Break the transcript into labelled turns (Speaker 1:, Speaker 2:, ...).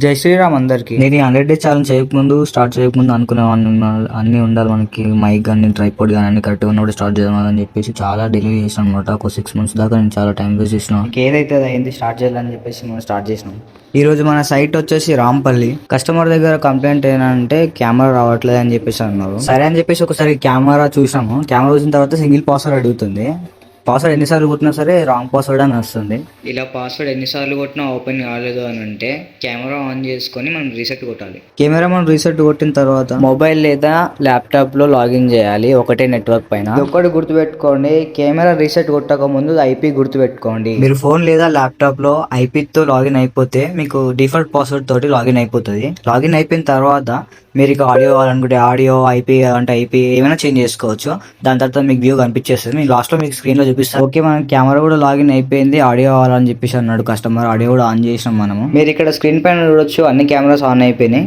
Speaker 1: జై శ్రీరామ్ అందరికి. నేను ఈ 100 డేస్ ఛాలెంజ్ స్టార్ట్ చేయకముందు అనుకునేవాడిని అన్ని ఉండాలి మనకి, మైక్ కానీ ట్రైపాడ్ కానీ అన్ని కరెక్ట్గా ఉన్నప్పుడు స్టార్ట్ చేయాలని చెప్పేసి చాలా డిలే చేసాను అనమాట. ఒక 6 months దాకా నేను చాలా టైం వేస్ట్ చేసిన. ఏదైతే అయింది స్టార్ట్ చేయాలని చెప్పేసి మనం స్టార్ట్ చేసినాం. ఈ రోజు మన సైట్ వచ్చేసి రాంపల్లి. కస్టమర్ దగ్గర కంప్లైంట్ ఏంటంటే కెమెరా రావట్లేదు అని చెప్పేసి అన్నారు. సరే అని చెప్పేసి ఒకసారి కెమెరా చూసాము. కెమెరా చూసిన తర్వాత సింగిల్ పాస్వర్డ్ అడుగుతుంది. పాస్వర్డ్ ఎన్నిసార్లు కొట్టినా సరే రాంగ్ పాస్వర్డ్ అని వస్తుంది. ఇలా పాస్వర్డ్ ఎన్నిసార్లు కొట్టినా ఓపెన్ కాలేదు అని అంటే కెమెరా ఆన్ చేసుకొని మనం రీసెట్ కొట్టాలి. కెమెరా మనం రీసెట్ కొట్టిన తర్వాత మొబైల్ లేదా ల్యాప్టాప్ లో లాగిన్ చేయాలి ఒకటే నెట్వర్క్ పైన. ఒక్కటి గుర్తుపెట్టుకోండి, కెమెరా రీసెట్ కొట్టక ముందు ఐపీ గుర్తుపెట్టుకోండి. మీరు ఫోన్ లేదా ల్యాప్టాప్ లో ఐపీ తో లాగిన్ అయిపోతే మీకు డిఫాల్ట్ పాస్వర్డ్ తోటి లాగిన్ అయిపోతుంది. లాగిన్ అయిపోయిన తర్వాత మీరు ఇక ఆడియో కావాలనుకుంటే ఆడియో, ఐపీ అంటే ఐపీ ఏమైనా చేంజ్ చేసుకోవచ్చు. దాని తర్వాత మీకు వ్యూ కనిపించేస్తుంది. మీకు లాస్ట్ లో మీకు స్క్రీన్ లో చూపిస్తాను. ఓకే, మనం కెమెరా కూడా లాగిన్ అయిపోయింది, ఆడియో కావాలని చెప్పేసి అన్నాడు కస్టమర్. ఆడియో కూడా ఆన్ చేసినాం మనము. మీరు ఇక్కడ స్క్రీన్ పైన చూడొచ్చు, అన్ని కెమెరాస్ ఆన్ అయిపోయినాయి.